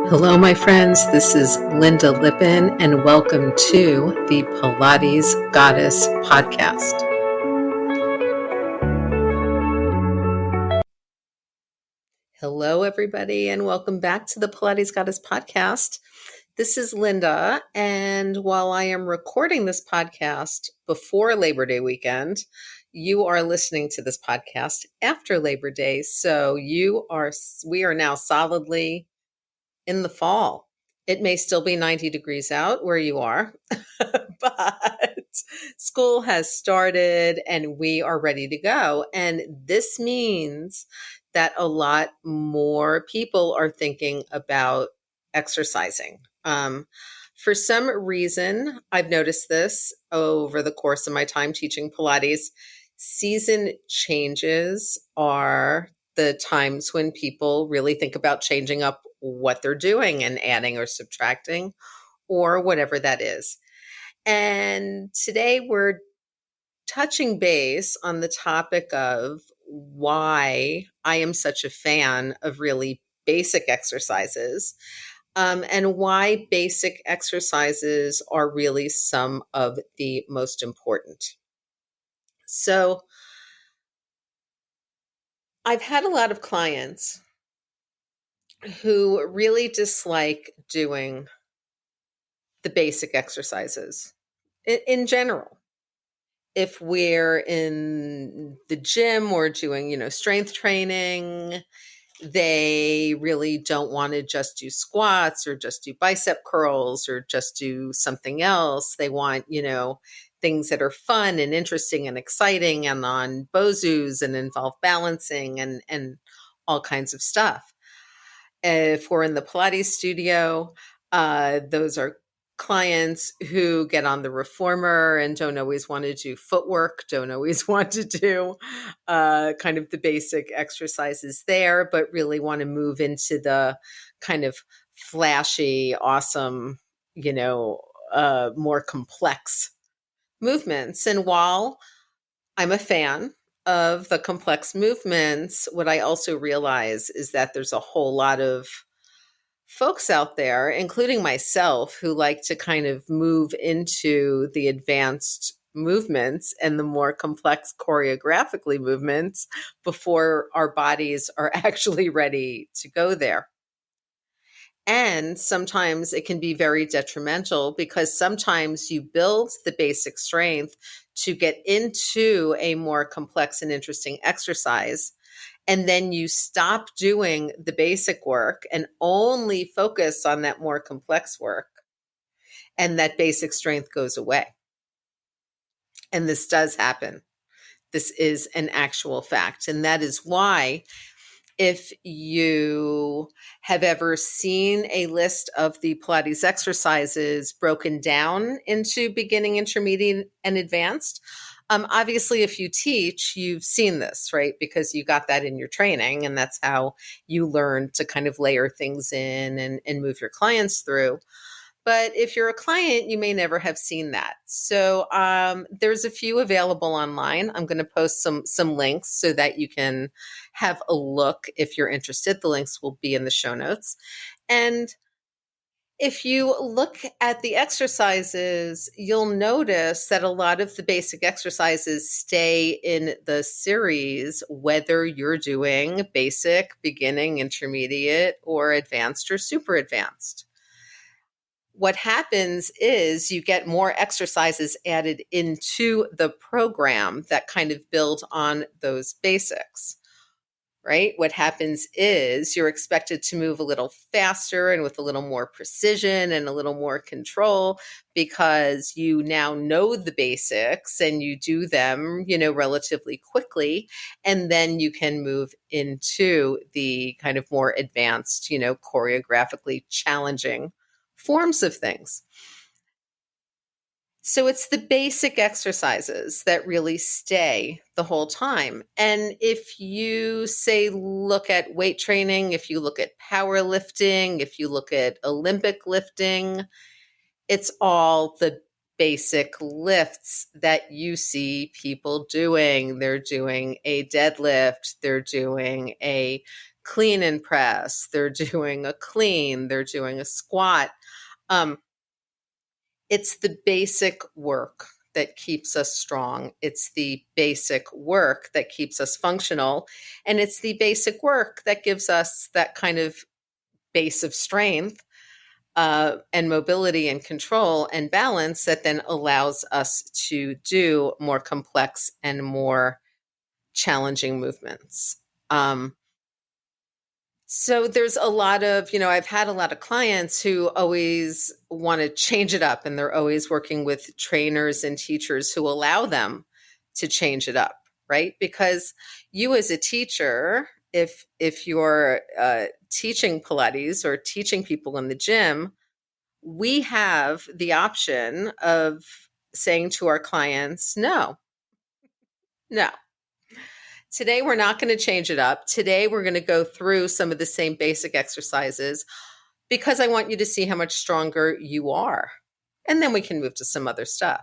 Hello, my friends. This is Lynda Lippin, and welcome to the Pilates Goddess podcast. Hello, everybody, and welcome back to the Pilates Goddess podcast. This is Lynda, and while I am recording this podcast before Labor Day weekend, you are listening to this podcast after Labor Day, so we are now solidly in the fall. It may still be 90 degrees out where you are, but school has started and we are ready to go. And this means that a lot more people are thinking about exercising. For some reason, I've noticed this over the course of my time teaching Pilates. Season changes are the times when people really think about changing up what they're doing and adding or subtracting or whatever that is. And today we're touching base on the topic of why I am such a fan of really basic exercises, and why basic exercises are really some of the most important. So I've had a lot of clients who really dislike doing the basic exercises in general. If we're in the gym or doing, strength training, they really don't want to just do squats or just do bicep curls or just do something else. They want, things that are fun and interesting and exciting and on BOSUs and involve balancing and all kinds of stuff. If we're in the Pilates studio, those are clients who get on the reformer and don't always want to do footwork, don't always want to do kind of the basic exercises there, but really want to move into the kind of flashy, awesome, more complex movements. And while I'm a fan of the complex movements, what I also realize is that there's a whole lot of folks out there, including myself, who like to kind of move into the advanced movements and the more complex choreographically movements before our bodies are actually ready to go there. And sometimes it can be very detrimental because sometimes you build the basic strength to get into a more complex and interesting exercise. And then you stop doing the basic work and only focus on that more complex work. And that basic strength goes away. And this does happen. This is an actual fact. And that is why, if you have ever seen a list of the Pilates exercises broken down into beginning, intermediate, and advanced, obviously, if you teach, you've seen this, right? Because you got that in your training, and that's how you learn to kind of layer things in and move your clients through. But if you're a client, you may never have seen that. So there's a few available online. I'm going to post some links so that you can have a look if you're interested. The links will be in the show notes. And if you look at the exercises, you'll notice that a lot of the basic exercises stay in the series, whether you're doing basic, beginning, intermediate, or advanced or super advanced. What happens is you get more exercises added into the program that kind of build on those basics, right? What happens is you're expected to move a little faster and with a little more precision and a little more control because you now know the basics and you do them, relatively quickly. And then you can move into the kind of more advanced, choreographically challenging forms of things. So it's the basic exercises that really stay the whole time. And if you say, look at weight training, if you look at powerlifting, if you look at Olympic lifting, it's all the basic lifts that you see people doing. They're doing a deadlift, they're doing a clean and press, they're doing a clean, they're doing a squat. Um, it's the basic work that keeps us strong. It's the basic work that keeps us functional. And it's the basic work that gives us that kind of base of strength and mobility and control and balance that then allows us to do more complex and more challenging movements. So there's a lot of, I've had a lot of clients who always want to change it up, and they're always working with trainers and teachers who allow them to change it up, right? Because you as a teacher, if you're teaching Pilates or teaching people in the gym, we have the option of saying to our clients, no, no. Today, we're not going to change it up. Today, we're going to go through some of the same basic exercises because I want you to see how much stronger you are. And then we can move to some other stuff.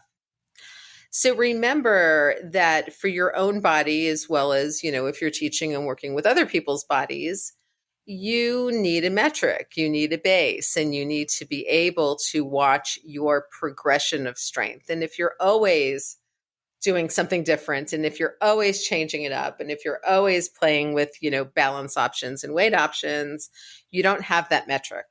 So remember that for your own body, as well as, if you're teaching and working with other people's bodies, you need a metric, you need a base, and you need to be able to watch your progression of strength. And if you're always doing something different, and if you're always changing it up, and if you're always playing with, balance options and weight options, you don't have that metric.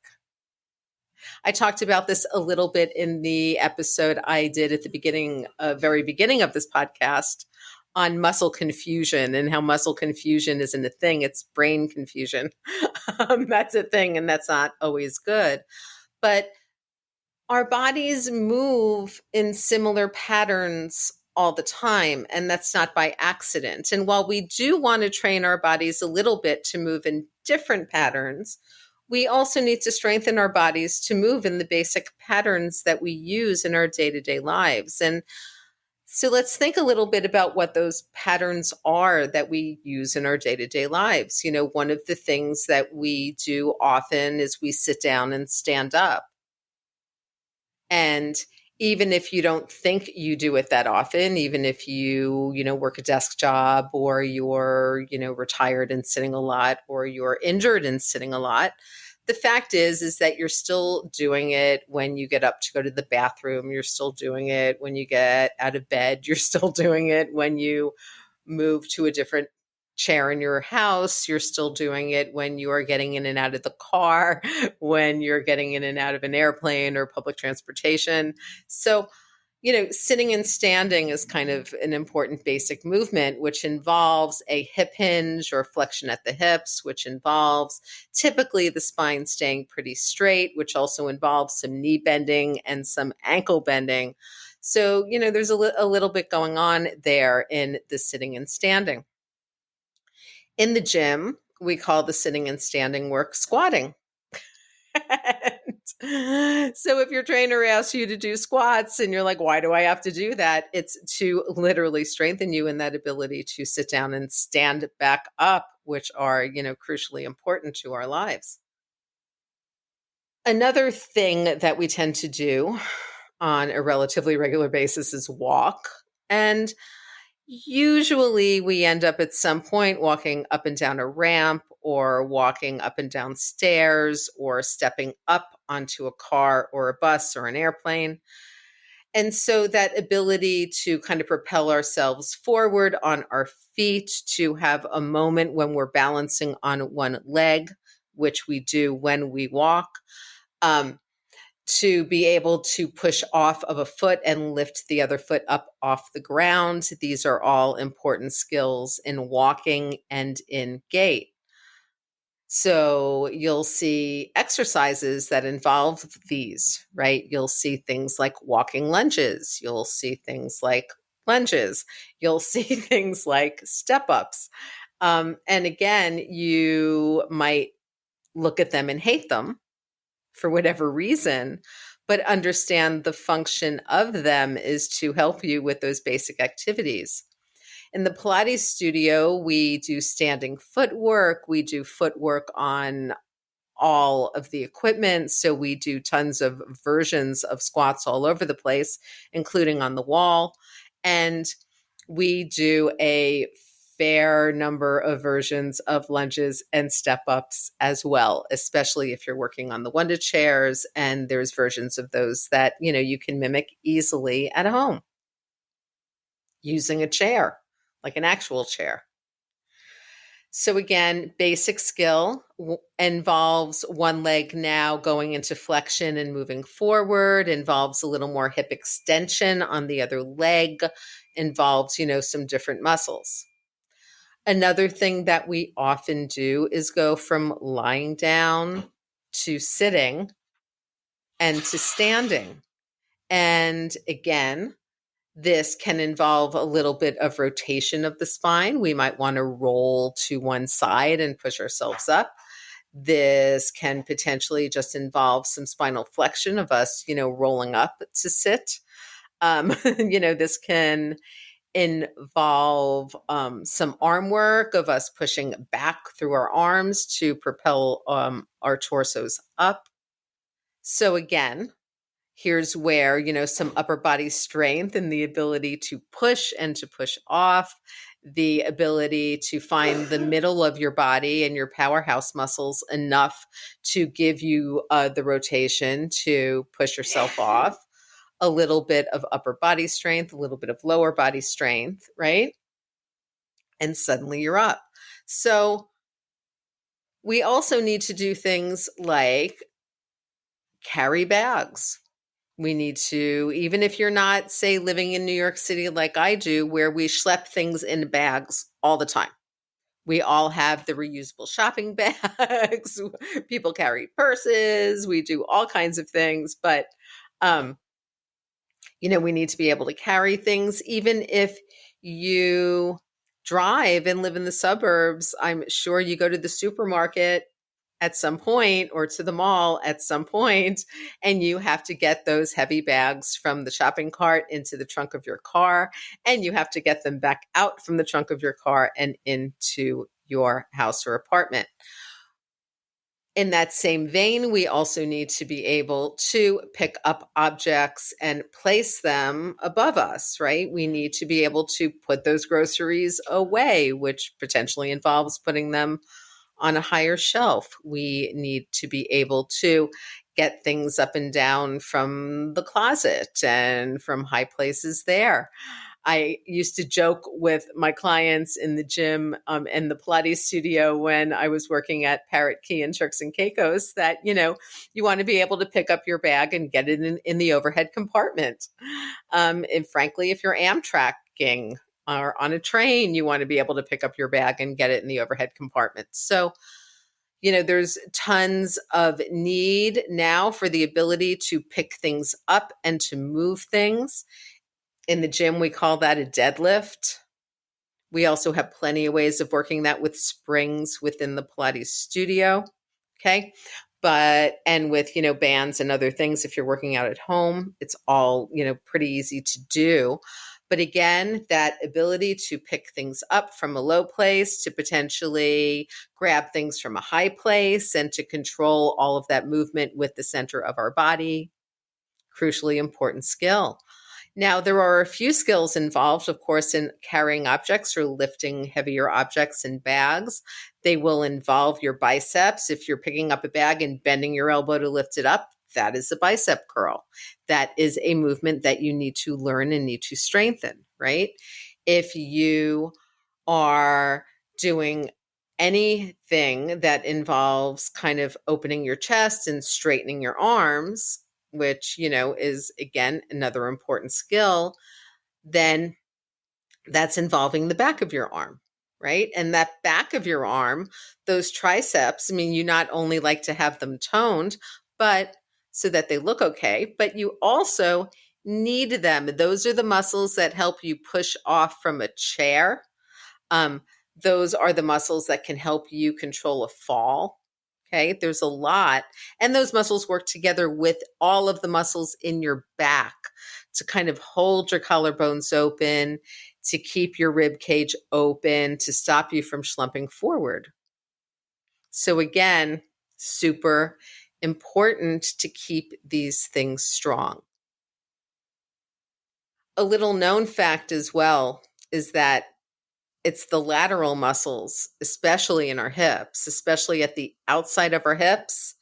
I talked about this a little bit in the episode I did at the very beginning of this podcast on muscle confusion and how muscle confusion isn't a thing, it's brain confusion. That's a thing, and that's not always good. But our bodies move in similar patterns all the time, and that's not by accident. And while we do want to train our bodies a little bit to move in different patterns, we also need to strengthen our bodies to move in the basic patterns that we use in our day-to-day lives. And so let's think a little bit about what those patterns are that we use in our day-to-day lives. One of the things that we do often is we sit down and stand up. And even if you don't think you do it that often, even if you, work a desk job, or you're, retired and sitting a lot, or you're injured and sitting a lot, the fact is that you're still doing it when you get up to go to the bathroom. You're still doing it when you get out of bed. You're still doing it when you move to a different chair in your house. You're still doing it when you are getting in and out of the car, when you're getting in and out of an airplane or public transportation. So, sitting and standing is kind of an important basic movement, which involves a hip hinge or flexion at the hips, which involves typically the spine staying pretty straight, which also involves some knee bending and some ankle bending. So, there's a little bit going on there in the sitting and standing. In the gym, we call the sitting and standing work squatting. So if your trainer asks you to do squats and you're like, why do I have to do that? It's to literally strengthen you in that ability to sit down and stand back up, which are, crucially important to our lives. Another thing that we tend to do on a relatively regular basis is walk. And usually we end up at some point walking up and down a ramp, or walking up and down stairs, or stepping up onto a car or a bus or an airplane. And so that ability to kind of propel ourselves forward on our feet, to have a moment when we're balancing on one leg, which we do when we walk, to be able to push off of a foot and lift the other foot up off the ground. These are all important skills in walking and in gait. So you'll see exercises that involve these, right? You'll see things like walking lunges. You'll see things like lunges. You'll see things like step ups. And again, you might look at them and hate them for whatever reason, but understand the function of them is to help you with those basic activities. In the Pilates studio, we do standing footwork. We do footwork on all of the equipment. So we do tons of versions of squats all over the place, including on the wall. And we do a fair number of versions of lunges and step ups as well, especially if you're working on the Wunda chairs, and there's versions of those that, you can mimic easily at home using a chair, like an actual chair. So again, basic skill involves one leg now going into flexion and moving forward, involves a little more hip extension on the other leg, involves, some different muscles. Another thing that we often do is go from lying down to sitting and to standing. And again, this can involve a little bit of rotation of the spine. We might want to roll to one side and push ourselves up. This can potentially just involve some spinal flexion of us, rolling up to sit. This can involve some arm work of us pushing back through our arms to propel our torsos up. So again, here's where, some upper body strength and the ability to push and to push off, the ability to find the middle of your body and your powerhouse muscles enough to give you the rotation to push yourself off, a little bit of upper body strength, a little bit of lower body strength, right? And suddenly you're up. So we also need to do things like carry bags. We need to, even if you're not, say, living in New York City like I do, where we schlep things in bags all the time. We all have the reusable shopping bags. People carry purses. We do all kinds of things. But, we need to be able to carry things. Even if you drive and live in the suburbs, I'm sure you go to the supermarket at some point or to the mall at some point, and you have to get those heavy bags from the shopping cart into the trunk of your car, and you have to get them back out from the trunk of your car and into your house or apartment. In that same vein, we also need to be able to pick up objects and place them above us, right? We need to be able to put those groceries away, which potentially involves putting them on a higher shelf. We need to be able to get things up and down from the closet and from high places there. I used to joke with my clients in the gym and the Pilates studio when I was working at Parrot Key and Turks and Caicos that, you want to be able to pick up your bag and get it in the overhead compartment. And frankly, if you're Amtrakking or on a train, you want to be able to pick up your bag and get it in the overhead compartment. So, there's tons of need now for the ability to pick things up and to move things. In the gym, we call that a deadlift. We also have plenty of ways of working that with springs within the Pilates studio. Okay. And with, bands and other things, if you're working out at home, it's all, pretty easy to do. But again, that ability to pick things up from a low place, to potentially grab things from a high place, and to control all of that movement with the center of our body, crucially important skill. Now, there are a few skills involved, of course, in carrying objects or lifting heavier objects in bags. They will involve your biceps. If you're picking up a bag and bending your elbow to lift it up, that is a bicep curl. That is a movement that you need to learn and need to strengthen, right? If you are doing anything that involves kind of opening your chest and straightening your arms, which, is, again, another important skill, then that's involving the back of your arm, right? And that back of your arm, those triceps, you not only like to have them toned, but so that they look okay, but you also need them. Those are the muscles that help you push off from a chair. Those are the muscles that can help you control a fall. Okay, there's a lot. And those muscles work together with all of the muscles in your back to kind of hold your collarbones open, to keep your rib cage open, to stop you from slumping forward. So again, super important to keep these things strong. A little known fact as well is that it's the lateral muscles, especially in our hips, especially at the outside of our hips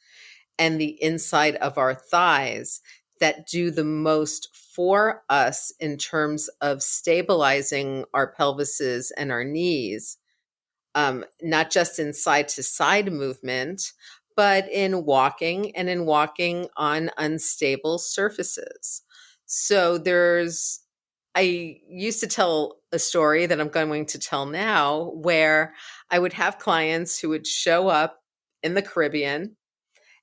and the inside of our thighs, that do the most for us in terms of stabilizing our pelvises and our knees, not just in side to side movement, but in walking and in walking on unstable surfaces. So I used to tell a story that I'm going to tell now, where I would have clients who would show up in the Caribbean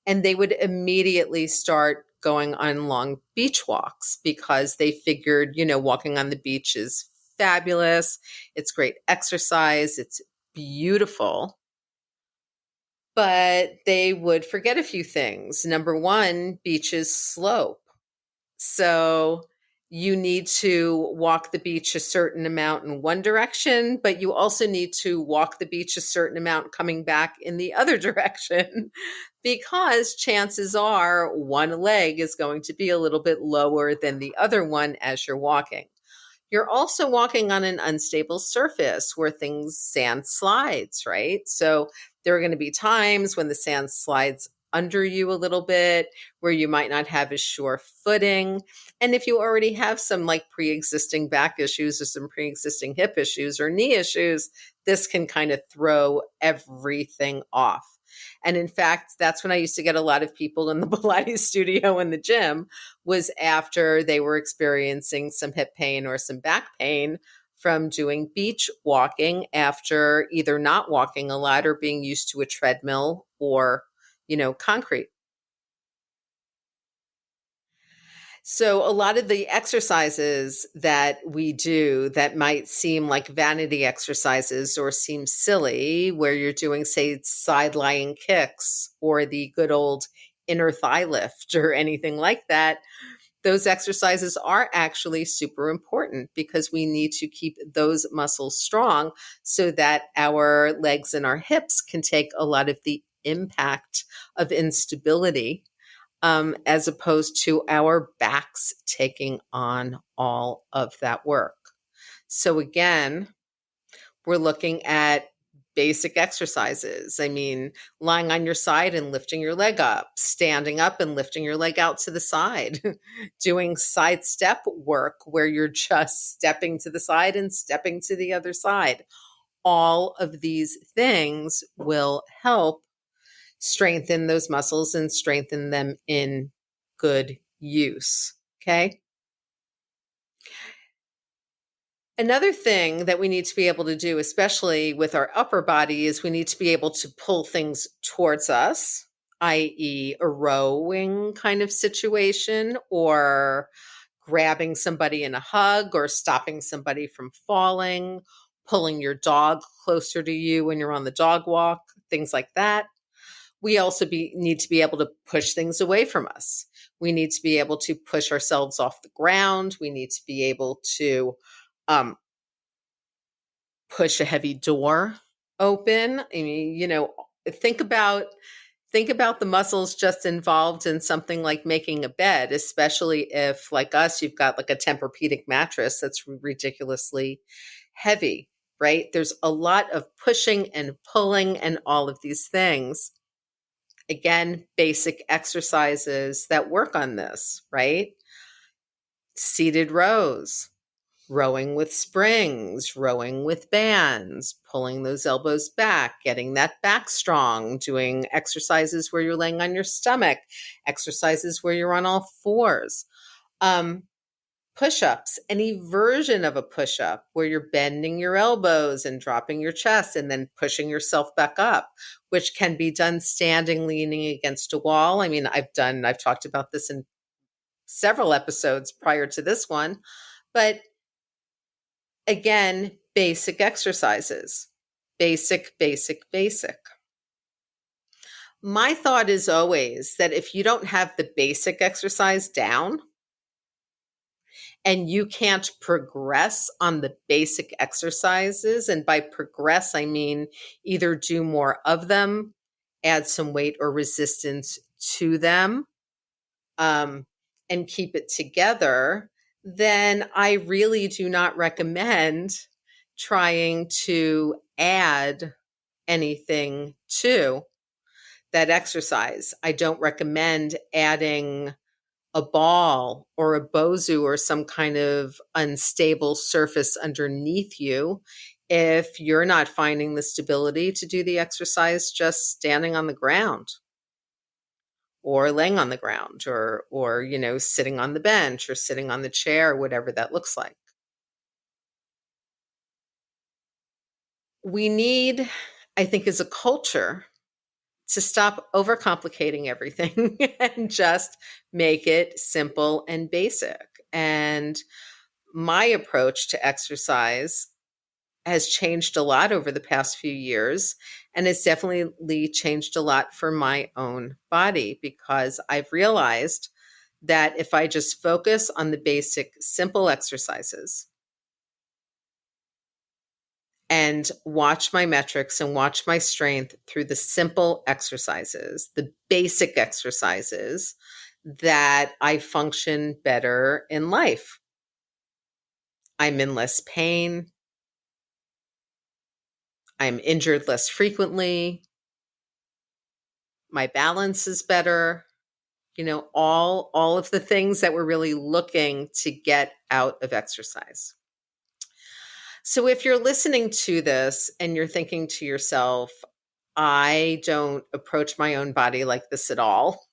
and they would immediately start going on long beach walks because they figured, walking on the beach is fabulous. It's great exercise. It's beautiful. But they would forget a few things. Number one, beaches slope. So you need to walk the beach a certain amount in one direction, but you also need to walk the beach a certain amount coming back in the other direction, because chances are one leg is going to be a little bit lower than the other one as you're walking. You're also walking on an unstable surface where sand slides, right? So there are going to be times when the sand slides under you a little bit, where you might not have as sure footing. And if you already have some like pre-existing back issues or some pre-existing hip issues or knee issues, this can kind of throw everything off. And in fact, that's when I used to get a lot of people in the Pilates studio in the gym, was after they were experiencing some hip pain or some back pain from doing beach walking after either not walking a lot or being used to a treadmill or, concrete. So a lot of the exercises that we do that might seem like vanity exercises or seem silly, where you're doing, say, side lying kicks or the good old inner thigh lift or anything like that, those exercises are actually super important because we need to keep those muscles strong so that our legs and our hips can take a lot of the impact of instability, as opposed to our backs taking on all of that work. So again, we're looking at basic exercises. I mean, lying on your side and lifting your leg up, standing up and lifting your leg out to the side, doing side step work where you're just stepping to the side and stepping to the other side. All of these things will help strengthen those muscles and strengthen them in good use. Okay. Another thing that we need to be able to do, especially with our upper body, is we need to be able to pull things towards us, i.e., a rowing kind of situation, or grabbing somebody in a hug, or stopping somebody from falling, pulling your dog closer to you when you're on the dog walk, things like that. We also need to be able to push things away from us. We need to be able to push ourselves off the ground. We need to be able to push a heavy door open. I mean, think about the muscles just involved in something like making a bed, especially if, like us, you've got like a Tempur-Pedic mattress that's ridiculously heavy, right? There's a lot of pushing and pulling and all of these things. Again, basic exercises that work on this, right? Seated rows, rowing with springs, rowing with bands, pulling those elbows back, getting that back strong, doing exercises where you're laying on your stomach, exercises where you're on all fours. Push-ups, any version of a push-up where you're bending your elbows and dropping your chest and then pushing yourself back up, which can be done standing, leaning against a wall. I mean, I've talked about this in several episodes prior to this one, but again, basic exercises, basic. My thought is always that if you don't have the basic exercise down, and you can't progress on the basic exercises, and by progress, I mean either do more of them, add some weight or resistance to them, and keep it together, then I really do not recommend trying to add anything to that exercise. I don't recommend adding a ball or a bozu or some kind of unstable surface underneath you if you're not finding the stability to do the exercise just standing on the ground or laying on the ground or sitting on the bench or sitting on the chair, whatever that looks like. We need, I think, as a culture, to stop overcomplicating everything and just make it simple and basic. And my approach to exercise has changed a lot over the past few years, and it's definitely changed a lot for my own body, because I've realized that if I just focus on the basic, simple exercises and watch my metrics and watch my strength through the simple exercises, the basic exercises, that I function better in life. I'm in less pain. I'm injured less frequently. My balance is better. All of the things that we're really looking to get out of exercise. So if you're listening to this and you're thinking to yourself, I don't approach my own body like this at all,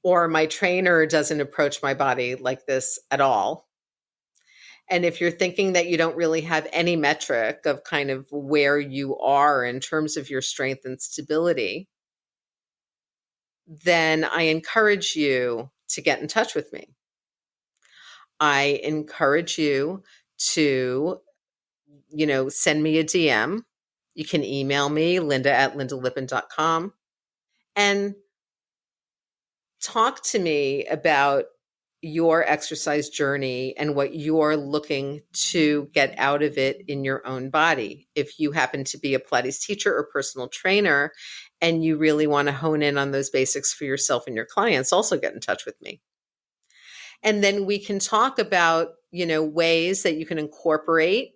or my trainer doesn't approach my body like this at all. And if you're thinking that you don't really have any metric of kind of where you are in terms of your strength and stability, then I encourage you to get in touch with me. I encourage you to, send me a DM. You can email me, Lynda@LyndaLippin.com, and talk to me about your exercise journey and what you're looking to get out of it in your own body. If you happen to be a Pilates teacher or personal trainer and you really want to hone in on those basics for yourself and your clients, also get in touch with me. And then we can talk about, ways that you can incorporate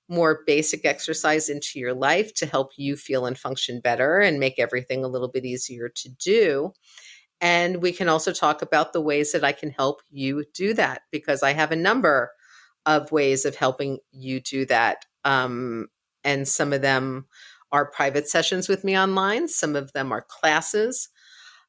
more basic exercise into your life to help you feel and function better and make everything a little bit easier to do. And we can also talk about the ways that I can help you do that, because I have a number of ways of helping you do that. And some of them are private sessions with me online. Some of them are classes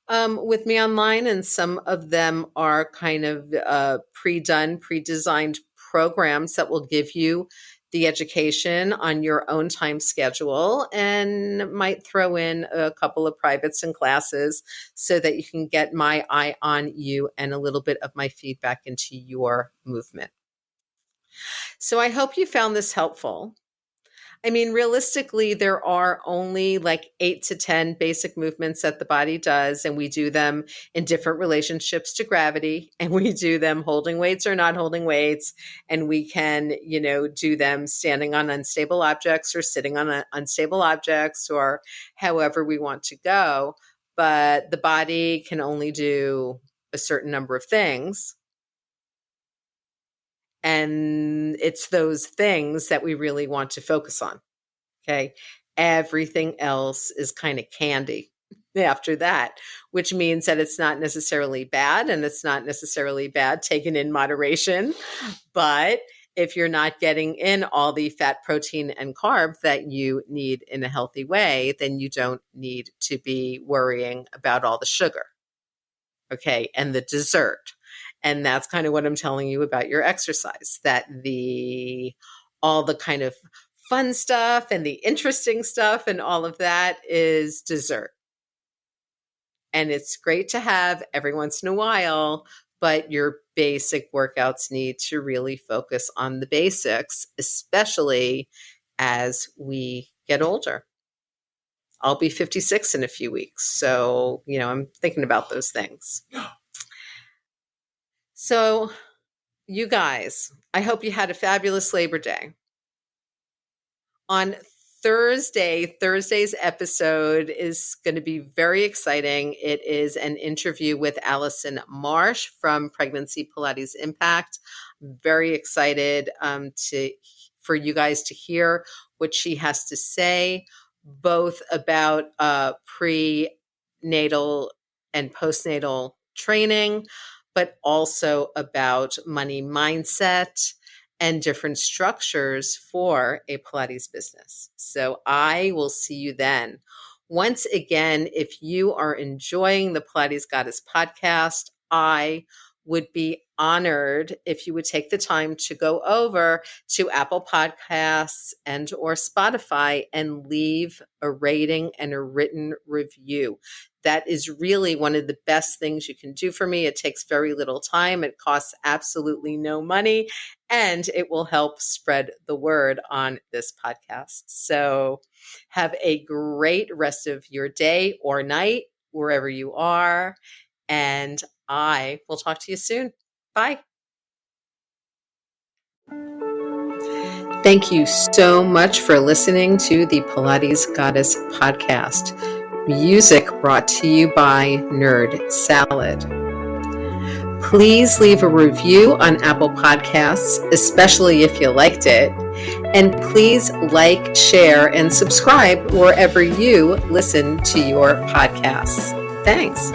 with me online. And some of them are kind of pre-designed programs that will give you the education on your own time schedule, and might throw in a couple of privates and classes so that you can get my eye on you and a little bit of my feedback into your movement. So I hope you found this helpful. I mean, realistically, there are only like 8 to 10 basic movements that the body does, and we do them in different relationships to gravity, and we do them holding weights or not holding weights, and we can, do them standing on unstable objects or sitting on unstable objects, or however we want to go. But the body can only do a certain number of things. And it's those things that we really want to focus on. Okay. Everything else is kind of candy after that, which means that it's not necessarily bad, and it's not necessarily bad taken in moderation. But if you're not getting in all the fat, protein, and carb that you need in a healthy way, then you don't need to be worrying about all the sugar. Okay. And the dessert. And that's kind of what I'm telling you about your exercise, that all the kind of fun stuff and the interesting stuff and all of that is dessert. And it's great to have every once in a while, but your basic workouts need to really focus on the basics, especially as we get older. I'll be 56 in a few weeks. So, I'm thinking about those things. So, you guys, I hope you had a fabulous Labor Day. On Thursday's episode is going to be very exciting. It is an interview with Allison Marsh from Pregnancy Pilates Impact. I'm very excited for you guys to hear what she has to say, both about prenatal and postnatal training, but also about money mindset and different structures for a Pilates business. So I will see you then. Once again, if you are enjoying the Pilates Goddess podcast, I would be honored if you would take the time to go over to Apple Podcasts and or Spotify and leave a rating and a written review. That is really one of the best things you can do for me. It takes very little time. It costs absolutely no money, and it will help spread the word on this podcast. So have a great rest of your day or night, wherever you are. And I will talk to you soon. Bye. Thank you so much for listening to the Pilates Goddess podcast. Music brought to you by Nerd Salad. Please leave a review on Apple Podcasts, especially if you liked it. And please like, share, and subscribe wherever you listen to your podcasts. Thanks.